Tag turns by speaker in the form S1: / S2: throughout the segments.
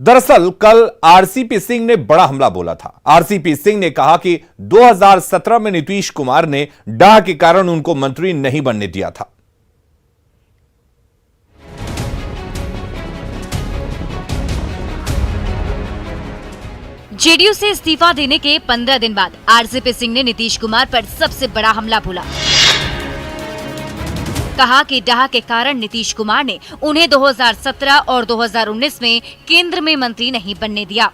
S1: दरअसल कल आरसीपी सिंह ने बड़ा हमला बोला था। आरसीपी सिंह ने कहा कि 2017 में नीतीश कुमार ने डाह के कारण उनको मंत्री नहीं बनने दिया था।
S2: जेडीयू से इस्तीफा देने के 15 दिन बाद आरसीपी सिंह ने नीतीश कुमार पर सबसे बड़ा हमला बोला। कहा कि डाह के कारण नीतीश कुमार ने उन्हें 2017 और 2019 में केंद्र में मंत्री नहीं बनने दिया।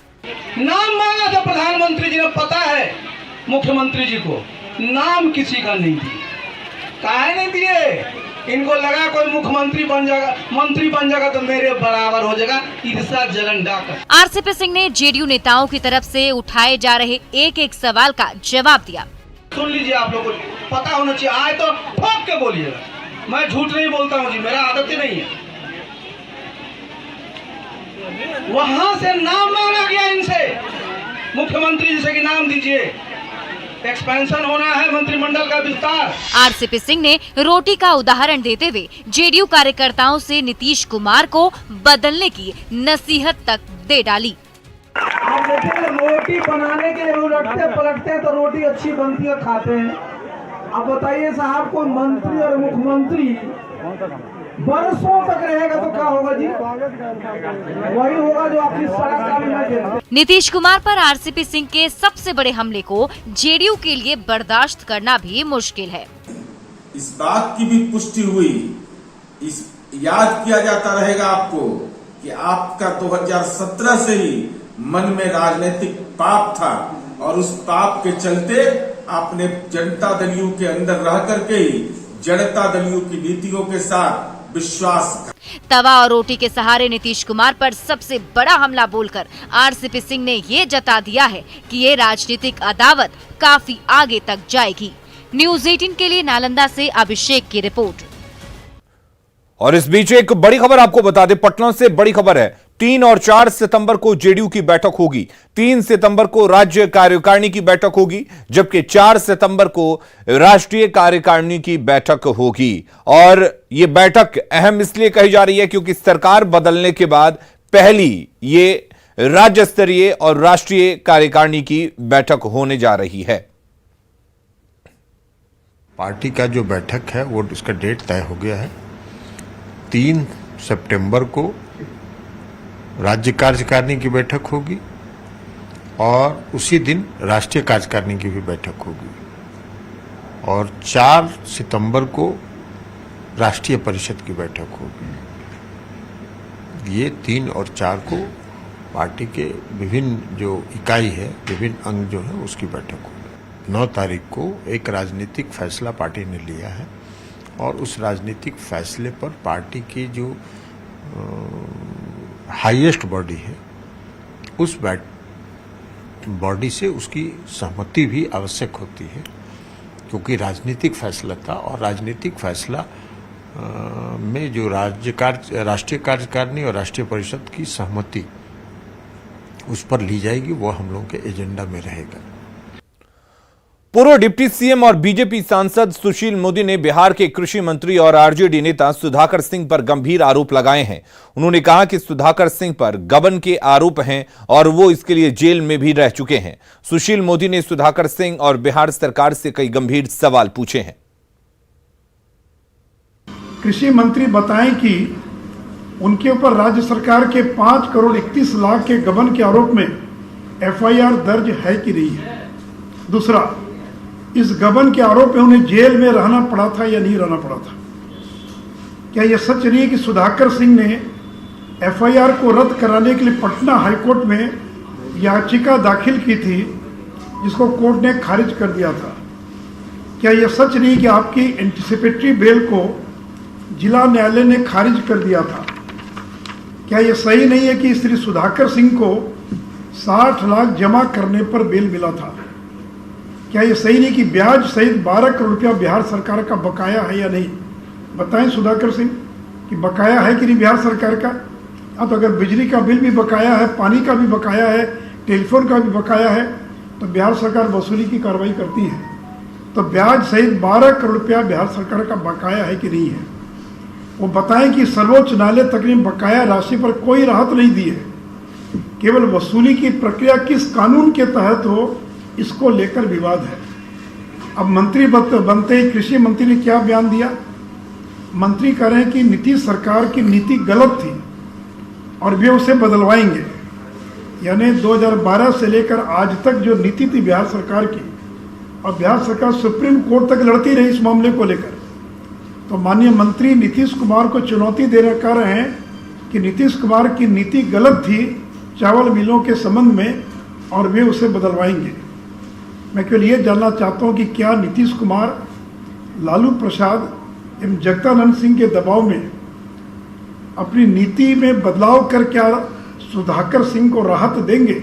S3: नाम मांगा था प्रधानमंत्री जी ने, पता है मुख्यमंत्री जी को, नाम किसी का नहीं दिया। काहे नहीं दिए? इनको लगा कोई मुख्यमंत्री बन जाएगा, मंत्री बन जाएगा तो मेरे बराबर हो जाएगा। ईर्ष्या जलन डाकर
S2: आरसीपी सिंह ने जेडीयू नेताओं की तरफ से उठाए जा रहे एक एक सवाल का जवाब दिया।
S3: सुन लीजिए, आप लोगों को पता होना चाहिए, आए तो ठोक के बोलिएगा। मैं झूठ नहीं बोलता हूँ जी, मेरा आदत ही नहीं है। वहां से नाम मांगा गया इनसे, मुख्यमंत्री जी से कि नाम दीजिए, एक्सपेंशन होना है मंत्रिमंडल का विस्तार। आरसीपी
S2: सिंह ने रोटी का उदाहरण देते हुए जेडीयू कार्यकर्ताओं से नीतीश कुमार को बदलने की नसीहत तक दे डाली।
S3: आप देखेंगे रोटी बनाने के लिए उलटते पलटते तो रोटी अच्छी बनती है, खाते हैं। अब बताइए साहब, कोई मंत्री और मुख्यमंत्री बरसों तक रहेगा तो क्या होगा जी? वही होगा जो अपनी सड़क का भी मैं देखता।
S2: नीतीश कुमार पर आरसीपी सिंह के सबसे बड़े हमले को जेडीयू के लिए बर्दाश्त करना भी मुश्किल है।
S4: इस बात की भी पुष्टि हुई, इस याद किया जाता रहेगा आपको कि आपका 2017 से ही मन में राजनीतिक पाप था और उस पाप के चलते आपने जनता दलियों के अंदर रह करके ही जनता दलियों की नीतियों के साथ विश्वास।
S2: तवा और रोटी के सहारे नीतीश कुमार पर सबसे बड़ा हमला बोलकर आरसीपी सिंह ने ये जता दिया है कि ये राजनीतिक अदावत काफी आगे तक जाएगी। न्यूज़ 18 के लिए नालंदा से अभिषेक की रिपोर्ट।
S1: और इस बीच एक बड़ी खबर आपको बता दें, पटना से बड़ी खबर है। 3 और 4 सितंबर को जेडीयू की बैठक होगी। 3 सितंबर को राज्य कार्यकारिणी की बैठक होगी, जबकि 4 सितंबर को राष्ट्रीय कार्यकारिणी की बैठक होगी। और यह बैठक अहम इसलिए कही जा रही है क्योंकि सरकार बदलने के बाद पहली ये राज्य स्तरीय और राष्ट्रीय कार्यकारिणी की बैठक होने जा रही है।
S5: पार्टी का जो बैठक है वो उसका डेट तय हो गया है। 3 सितंबर को राज्य कार्यकारिणी की बैठक होगी और उसी दिन राष्ट्रीय कार्यकारिणी की भी बैठक होगी और 4 सितंबर को राष्ट्रीय परिषद की बैठक होगी। ये 3 और 4 को पार्टी के विभिन्न जो इकाई है, विभिन्न अंग जो है, उसकी बैठक होगी। 9 तारीख को एक राजनीतिक फैसला पार्टी ने लिया है और उस राजनीतिक फैसले पर पार्टी की जो हाईएस्ट बॉडी है, उस बॉडी से उसकी सहमति भी आवश्यक होती है, क्योंकि राजनीतिक फैसला था और राजनीतिक फैसला में जो राष्ट्रीय कार्यकारिणी और राष्ट्रीय परिषद की सहमति उस पर ली जाएगी, वो हम लोगों के एजेंडा में रहेगा।
S1: पूर्व डिप्टी सीएम और बीजेपी सांसद सुशील मोदी ने बिहार के कृषि मंत्री और आरजेडी नेता सुधाकर सिंह पर गंभीर आरोप लगाए हैं। उन्होंने कहा कि सुधाकर सिंह पर गबन के आरोप हैं और वो इसके लिए जेल में भी रह चुके हैं। सुशील मोदी ने सुधाकर सिंह और बिहार सरकार से कई गंभीर सवाल पूछे हैं।
S6: कृषि मंत्री बताएं कि उनके ऊपर राज्य सरकार के 5 करोड़ 31 लाख के गबन के आरोप में एफआईआर दर्ज है कि नहीं है। दूसरा, इस गबन के आरोप में उन्हें जेल में रहना पड़ा था या नहीं रहना पड़ा था। क्या यह सच नहीं है कि सुधाकर सिंह ने एफआईआर को रद्द कराने के लिए पटना हाईकोर्ट में याचिका दाखिल की थी, जिसको कोर्ट ने खारिज कर दिया था? क्या यह सच नहीं कि आपकी एंटिसिपेटरी बेल को जिला न्यायालय ने खारिज कर दिया था? क्या यह सही नहीं है कि श्री सुधाकर सिंह को 60 लाख जमा करने पर बेल मिला था? क्या ये सही नहीं कि ब्याज सहित 12 करोड़ रुपया बिहार सरकार का बकाया है या नहीं? बताएं सुधाकर सिंह कि बकाया है कि नहीं बिहार सरकार का? हाँ, तो अगर बिजली का बिल भी बकाया है, पानी का भी बकाया है, टेलीफोन का भी बकाया है, तो बिहार सरकार वसूली की कार्रवाई करती है। तो ब्याज सहित 12 करोड़ रुपया बिहार सरकार का बकाया है कि नहीं है? वो बताएं कि सर्वोच्च न्यायालय तक ने बकाया राशि पर कोई राहत नहीं दी है। केवल वसूली की प्रक्रिया किस कानून के तहत हो, इसको लेकर विवाद है। अब मंत्री बनते ही कृषि मंत्री ने क्या बयान दिया? मंत्री कह रहे हैं कि नीतीश सरकार की नीति गलत थी और वे उसे बदलवाएंगे। यानी 2012 से लेकर आज तक जो नीति थी बिहार सरकार की, और बिहार सरकार सुप्रीम कोर्ट तक लड़ती रही इस मामले को लेकर, तो माननीय मंत्री नीतीश कुमार को चुनौती देना कह रहे हैं कि नीतीश कुमार की नीति गलत थी चावल मिलों के संबंध में और वे उसे बदलवाएंगे। मैं केवल ये जानना चाहता हूं कि क्या नीतीश कुमार लालू प्रसाद एवं जगदानंद सिंह के दबाव में अपनी नीति में बदलाव कर क्या सुधाकर सिंह को राहत देंगे?